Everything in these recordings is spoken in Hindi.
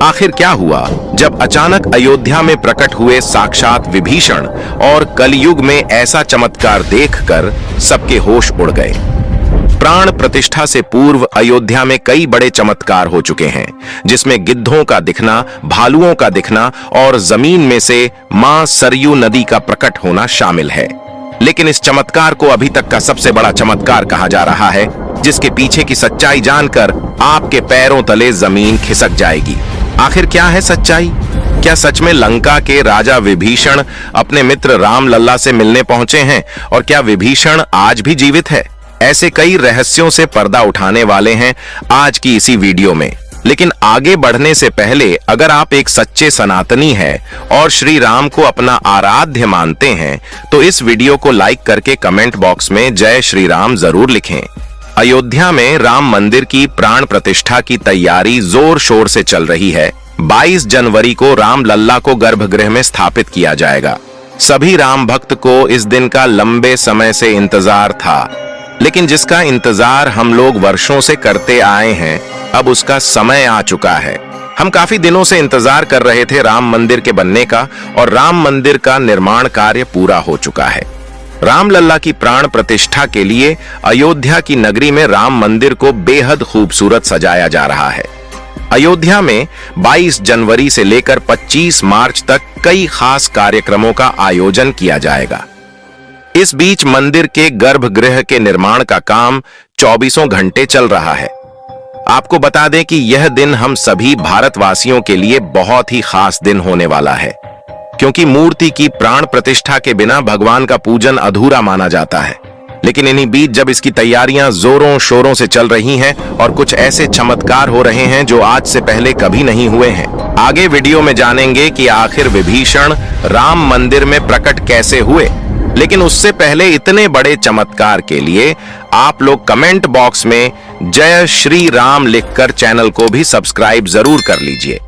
आखिर क्या हुआ जब अचानक अयोध्या में प्रकट हुए साक्षात विभीषण और कलयुग में ऐसा चमत्कार देखकर सबके होश उड़ गए। प्राण प्रतिष्ठा से पूर्व अयोध्या में कई बड़े चमत्कार हो चुके हैं, जिसमें गिद्धों का दिखना, भालुओं का दिखना और जमीन में से मां सरयू नदी का प्रकट होना शामिल है। लेकिन इस चमत्कार को अभी तक का सबसे बड़ा चमत्कार कहा जा रहा है, जिसके पीछे की सच्चाई जानकर आपके पैरों तले जमीन खिसक जाएगी। आखिर क्या है सच्चाई? क्या सच में लंका के राजा विभीषण अपने मित्र राम लल्ला से मिलने पहुंचे हैं? और क्या विभीषण आज भी जीवित है? ऐसे कई रहस्यों से पर्दा उठाने वाले हैं आज की इसी वीडियो में। लेकिन आगे बढ़ने से पहले अगर आप एक सच्चे सनातनी हैं और श्री राम को अपना आराध्य मानते हैं तो इस वीडियो को लाइक करके कमेंट बॉक्स में जय श्री राम जरूर लिखें। अयोध्या में राम मंदिर की प्राण प्रतिष्ठा की तैयारी जोर शोर से चल रही है। 22 जनवरी को राम लल्ला को गर्भगृह में स्थापित किया जाएगा। सभी राम भक्त को इस दिन का लंबे समय से इंतजार था, लेकिन जिसका इंतजार हम लोग वर्षों से करते आए हैं, अब उसका समय आ चुका है। हम काफी दिनों से इंतजार कर रहे थे राम मंदिर के बनने का, और राम मंदिर का निर्माण कार्य पूरा हो चुका है। राम लल्ला की प्राण प्रतिष्ठा के लिए अयोध्या की नगरी में राम मंदिर को बेहद खूबसूरत सजाया जा रहा है। अयोध्या में 22 जनवरी से लेकर 25 मार्च तक कई खास कार्यक्रमों का आयोजन किया जाएगा। इस बीच मंदिर के गर्भगृह के निर्माण का काम 24 घंटे चल रहा है। आपको बता दें कि यह दिन हम सभी भारतवासियों के लिए बहुत ही खास दिन होने वाला है, क्योंकि मूर्ति की प्राण प्रतिष्ठा के बिना भगवान का पूजन अधूरा माना जाता है। लेकिन इन्हीं बीच जब इसकी तैयारियां जोरों शोरों से चल रही हैं और कुछ ऐसे चमत्कार हो रहे हैं जो आज से पहले कभी नहीं हुए हैं। आगे वीडियो में जानेंगे कि आखिर विभीषण राम मंदिर में प्रकट कैसे हुए। लेकिन उससे पहले इतने बड़े चमत्कार के लिए आप लोग कमेंट बॉक्स में जय श्री राम लिखकर चैनल को भी सब्सक्राइब जरूर कर लीजिए।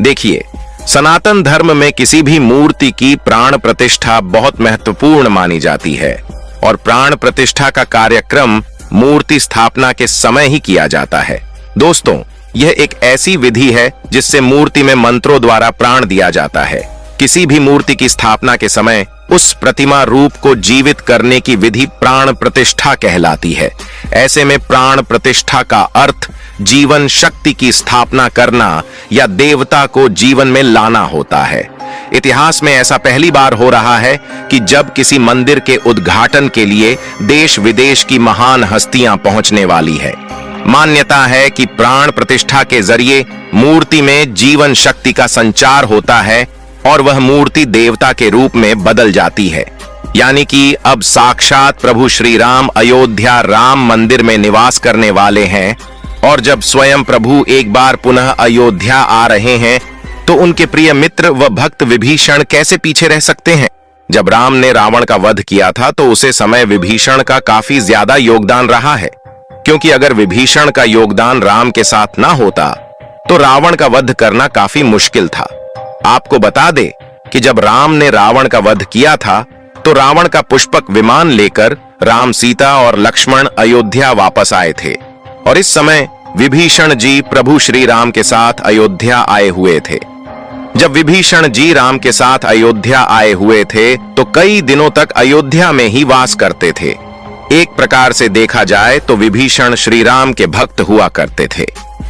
देखिए, सनातन धर्म में किसी भी मूर्ति की प्राण प्रतिष्ठा बहुत महत्वपूर्ण मानी जाती है, और प्राण प्रतिष्ठा का कार्यक्रम मूर्ति स्थापना के समय ही किया जाता है। दोस्तों, यह एक ऐसी विधि है जिससे मूर्ति में मंत्रों द्वारा प्राण दिया जाता है। किसी भी मूर्ति की स्थापना के समय उस प्रतिमा रूप को जीवित करने की विधि प्राण प्रतिष्ठा कहलाती है। ऐसे में प्राण प्रतिष्ठा का अर्थ जीवन शक्ति की स्थापना करना या देवता को जीवन में लाना होता है। इतिहास में ऐसा पहली बार हो रहा है कि जब किसी मंदिर के उद्घाटन के लिए देश विदेश की महान हस्तियां पहुंचने वाली है। मान्यता है कि प्राण प्रतिष्ठा के जरिए मूर्ति में जीवन शक्ति का संचार होता है और वह मूर्ति देवता के रूप में बदल जाती है। यानी कि अब साक्षात प्रभु श्री राम अयोध्या राम मंदिर में निवास करने वाले हैं, और जब स्वयं प्रभु एक बार पुनः अयोध्या आ रहे हैं तो उनके प्रिय मित्र व भक्त विभीषण कैसे पीछे रह सकते हैं। जब राम ने रावण का वध किया था तो उसे समय विभीषण का काफी ज्यादा योगदान रहा है, क्योंकि अगर विभीषण का योगदान राम के साथ ना होता तो रावण का वध करना काफी मुश्किल था। आपको बता दे कि जब राम ने रावण का वध किया था तो रावण का पुष्पक विमान लेकर राम, सीता और लक्ष्मण अयोध्या वापस आए थे, और इस समय विभीषण जी प्रभु श्री राम के साथ अयोध्या आए हुए थे। जब विभीषण जी राम के साथ अयोध्या आए हुए थे तो कई दिनों तक अयोध्या में ही वास करते थे। एक प्रकार से देखा जाए तो विभीषण श्री राम के भक्त हुआ करते थे।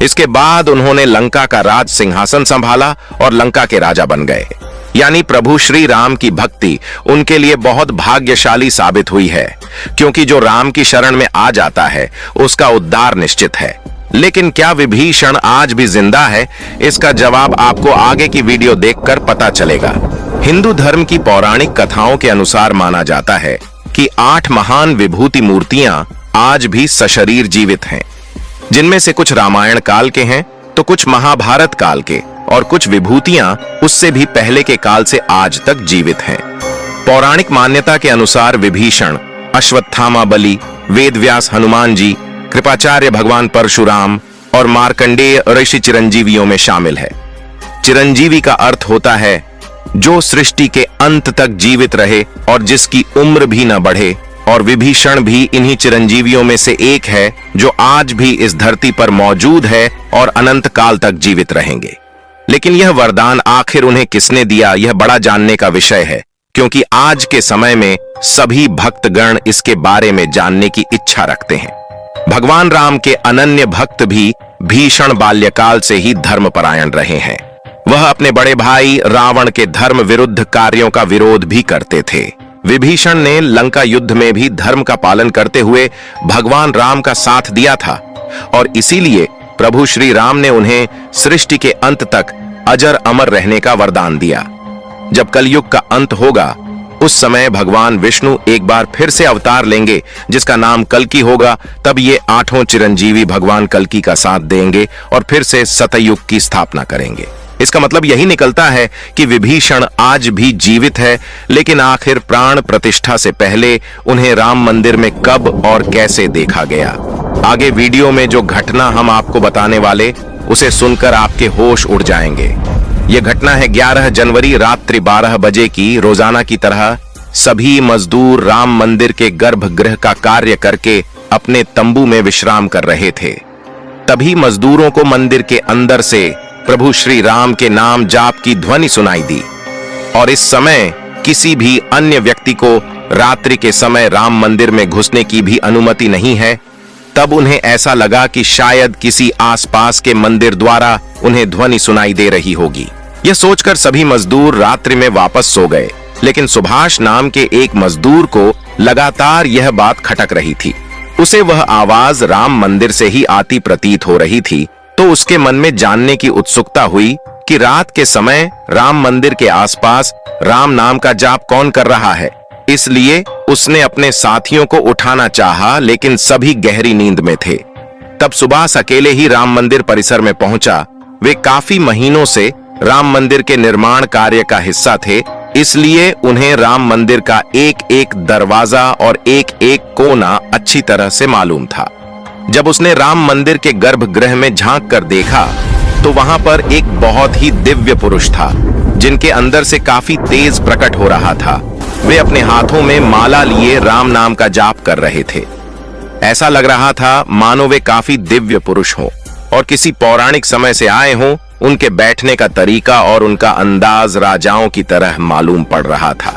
इसके बाद उन्होंने लंका का राज सिंहासन संभाला और लंका के राजा बन गए। यानी प्रभु श्री राम की भक्ति उनके लिए बहुत भाग्यशाली साबित हुई है, क्योंकि जो राम की शरण में आ जाता है उसका उद्धार निश्चित है। लेकिन क्या विभीषण आज भी जिंदा है? इसका जवाब आपको आगे की वीडियो देखकर पता चलेगा। हिंदू धर्म की पौराणिक कथाओं के अनुसार माना जाता है कि 8 महान विभूति मूर्तियां आज भी सशरीर जीवित हैं, जिनमें से कुछ रामायण काल के हैं तो कुछ महाभारत काल के, और कुछ विभूतियां उससे भी पहले के काल से आज तक जीवित हैं। पौराणिक मान्यता के अनुसार विभीषण, अश्वत्थामा बलि, वेदव्यास हनुमान जी, कृपाचार्य भगवान परशुराम और मार्कंडेय ऋषि चिरंजीवियों में शामिल है। चिरंजीवी का अर्थ होता है जो सृष्टि के अंत तक जीवित रहे और जिसकी उम्र भी न बढ़े, और विभीषण भी इन्हीं चिरंजीवियों में से एक है जो आज भी इस धरती पर मौजूद है और अनंत काल तक जीवित रहेंगे। लेकिन यह वरदान आखिर उन्हें किसने दिया, यह बड़ा जानने का विषय है, क्योंकि आज के समय में सभी भक्तगण इसके बारे में जानने की इच्छा रखते हैं। भगवान राम के अनन्य भक्त भी भीषण बाल्यकाल से ही धर्मपरायण रहे हैं। वह अपने बड़े भाई रावण के धर्म विरुद्ध कार्यों का विरोध भी करते थे। विभीषण ने लंका युद्ध में भी धर्म का पालन करते हुए भगवान राम का साथ दिया था और इसीलिए प्रभु श्री राम ने उन्हें सृष्टि के अंत तक अजर अमर रहने का वरदान दिया। जब कलयुग का अंत होगा उस समय भगवान विष्णु एक बार फिर से अवतार लेंगे जिसका नाम कल्कि होगा। तब ये 8 चिरंजीवी भगवान कल्कि का साथ देंगे और फिर से सतयुग की स्थापना करेंगे। इसका मतलब यही निकलता है कि विभीषण आज भी जीवित है, लेकिन आखिर प्राण प्रतिष्ठा से पहले उन्हें राम मंदिर में कब और कैसे देखा गया। आगे वीडियो में जो घटना हम आपको बताने वाले उसे सुनकर आपके होश उड़ जाएंगे। यह घटना है 11 जनवरी रात्रि 12 बजे की। रोजाना की तरह सभी मजदूर राम मंदिर के गर्भगृह का कार्य करके अपने तंबू में विश्राम कर रहे थे। तभी मजदूरों को मंदिर के अंदर से प्रभु श्री राम के नाम जाप की ध्वनि सुनाई दी और इस समय किसी भी अन्य व्यक्ति को रात्रि के समय राम मंदिर में घुसने की भी अनुमति नहीं है। तब उन्हें ऐसा लगा कि शायद किसी आसपास के मंदिर द्वारा उन्हें ध्वनि सुनाई दे रही होगी। यह सोचकर सभी मजदूर रात्रि में वापस सो गए, लेकिन सुभाष नाम के एक मजदूर को लगातार यह बात खटक रही थी। उसे वह आवाज राम मंदिर से ही आती प्रतीत हो रही थी, तो उसके मन में जानने की उत्सुकता हुई कि रात के समय राम मंदिर के आसपास राम नाम का जाप कौन कर रहा है। इसलिए उसने अपने साथियों को उठाना चाहा, लेकिन सभी गहरी नींद में थे। तब सुभाष अकेले ही राम मंदिर परिसर में पहुंचा। वे काफी महीनों से राम मंदिर के निर्माण कार्य का हिस्सा थे, इसलिए उन्हें राम मंदिर का एक एक दरवाजा और एक एक कोना अच्छी तरह से मालूम था। जब उसने राम मंदिर के गर्भगृह में झांक कर देखा तो वहां पर एक बहुत ही दिव्य पुरुष था, जिनके अंदर से काफी तेज प्रकट हो रहा था। वे अपने हाथों में माला लिए राम नाम का जाप कर रहे थे। ऐसा लग रहा था मानो वे काफी दिव्य पुरुष हों और किसी पौराणिक समय से आए हों। उनके बैठने का तरीका और उनका अंदाज राजाओं की तरह मालूम पड़ रहा था।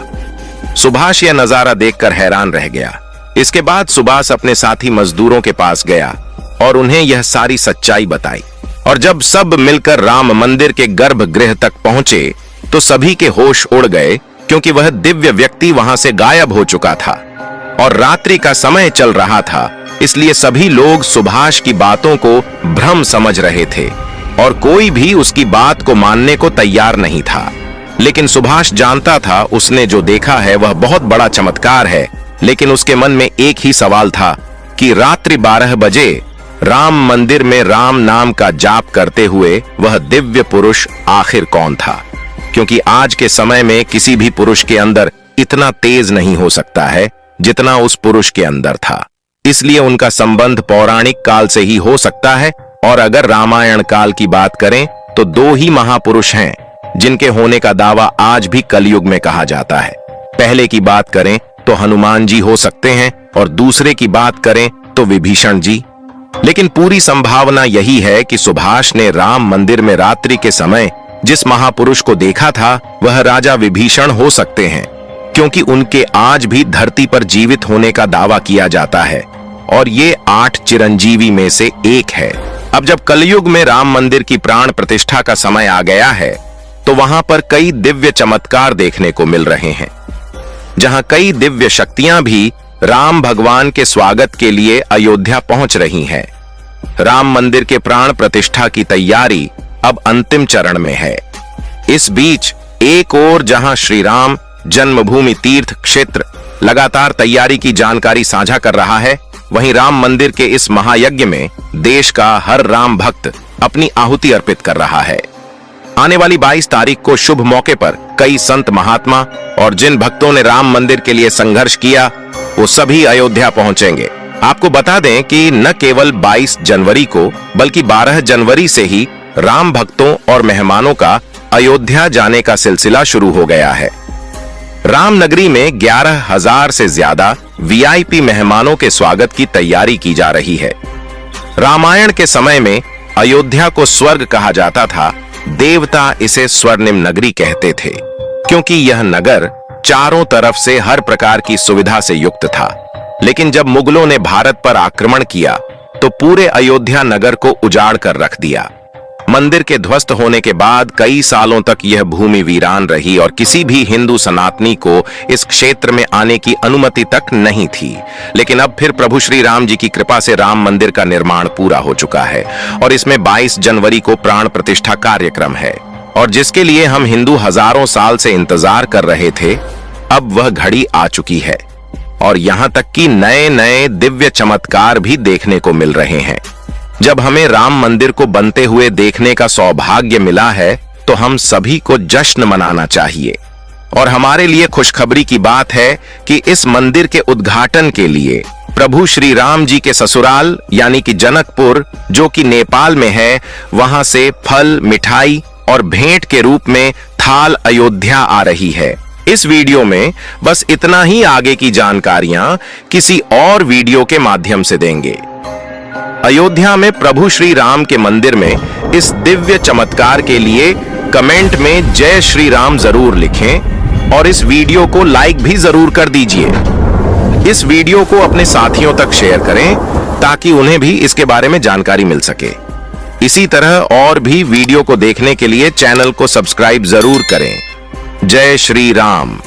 सुभाष यह नजारा देखकर हैरान रह गया। इसके बाद सुभाष अपने साथी मजदूरों के पास गया और उन्हें यह सारी सच्चाई बताई। और जब सब मिलकर राम मंदिर के गर्भगृह तक पहुंचे तो सभी के होश उड़ गए, क्योंकि वह दिव्य व्यक्ति वहां से गायब हो चुका था और रात्रि का समय चल रहा था। इसलिए सभी लोग सुभाष की बातों को भ्रम समझ रहे थे और कोई भी उसकी बात को मानने को तैयार नहीं था। लेकिन सुभाष जानता था उसने जो देखा है वह बहुत बड़ा चमत्कार है। लेकिन उसके मन में एक ही सवाल था कि रात्रि 12 बजे राम मंदिर में राम नाम का जाप करते हुए वह दिव्य पुरुष आखिर कौन था, क्योंकि आज के समय में किसी भी पुरुष के अंदर इतना तेज नहीं हो सकता है जितना उस पुरुष के अंदर था। इसलिए उनका संबंध पौराणिक काल से ही हो सकता है। और अगर रामायण काल की बात करें तो 2 ही महापुरुष हैं जिनके होने का दावा आज भी कलयुग में कहा जाता है। पहले की बात करें तो हनुमान जी हो सकते हैं और दूसरे की बात करें तो विभीषण जी। लेकिन पूरी संभावना यही है कि सुभाष ने राम मंदिर में रात्रि के समय जिस महापुरुष को देखा था वह राजा विभीषण हो सकते हैं, क्योंकि उनके आज भी धरती पर जीवित होने का दावा किया जाता है और ये 8 चिरंजीवी में से एक है। अब जब कलयुग में राम मंदिर की प्राण प्रतिष्ठा का समय आ गया है तो वहां पर कई दिव्य चमत्कार देखने को मिल रहे हैं, जहां कई दिव्य शक्तियां भी राम भगवान के स्वागत के लिए अयोध्या पहुंच रही हैं। राम मंदिर के प्राण प्रतिष्ठा की तैयारी अब अंतिम चरण में है। इस बीच एक ओर जहां श्री राम जन्मभूमि तीर्थ क्षेत्र लगातार तैयारी की जानकारी साझा कर रहा है, वहीं राम मंदिर के इस महायज्ञ में देश का हर राम भक्त अपनी आहुति अर्पित कर रहा है। आने वाली 22 तारीख को शुभ मौके पर कई संत महात्मा और जिन भक्तों ने राम मंदिर के लिए संघर्ष किया वो सभी अयोध्या पहुंचेंगे। आपको बता दें कि न केवल 22 जनवरी को बल्कि 12 जनवरी से ही राम भक्तों और मेहमानों का अयोध्या जाने का सिलसिला शुरू हो गया है। राम नगरी में 11,000 से ज्यादा वीआईपी मेहमानों के स्वागत की तैयारी की जा रही है। रामायण के समय में अयोध्या को स्वर्ग कहा जाता था, देवता इसे स्वर्णिम नगरी कहते थे, क्योंकि यह नगर चारों तरफ से हर प्रकार की सुविधा से युक्त था। लेकिन जब मुगलों ने भारत पर आक्रमण किया तो पूरे अयोध्या नगर को उजाड़ कर रख दिया। मंदिर के ध्वस्त होने के बाद कई सालों तक यह भूमि वीरान रही और किसी भी हिंदू सनातनी को इस क्षेत्र में आने की अनुमति तक नहीं थी। लेकिन अब फिर प्रभु श्री राम जी की कृपा से राम मंदिर का निर्माण पूरा हो चुका है और इसमें 22 जनवरी को प्राण प्रतिष्ठा कार्यक्रम है, और जिसके लिए हम हिंदू हजारों साल से इंतजार कर रहे थे, अब वह घड़ी आ चुकी है। और यहां तक कि नए नए दिव्य चमत्कार भी देखने को मिल रहे हैं। जब हमें राम मंदिर को बनते हुए देखने का सौभाग्य मिला है तो हम सभी को जश्न मनाना चाहिए। और हमारे लिए खुशखबरी की बात है कि इस मंदिर के उद्घाटन के लिए प्रभु श्री राम जी के ससुराल यानी कि जनकपुर, जो कि नेपाल में है, वहां से फल, मिठाई और भेंट के रूप में थाल अयोध्या आ रही है। इस वीडियो में बस इतना ही, आगे की जानकारियां किसी और वीडियो के माध्यम से देंगे। अयोध्या में प्रभु श्री राम के मंदिर में इस दिव्य चमत्कार के लिए कमेंट में जय श्री राम जरूर लिखें और इस वीडियो को लाइक भी जरूर कर दीजिए। इस वीडियो को अपने साथियों तक शेयर करें ताकि उन्हें भी इसके बारे में जानकारी मिल सके। इसी तरह और भी वीडियो को देखने के लिए चैनल को सब्सक्राइब जरूर करें। जय श्री राम।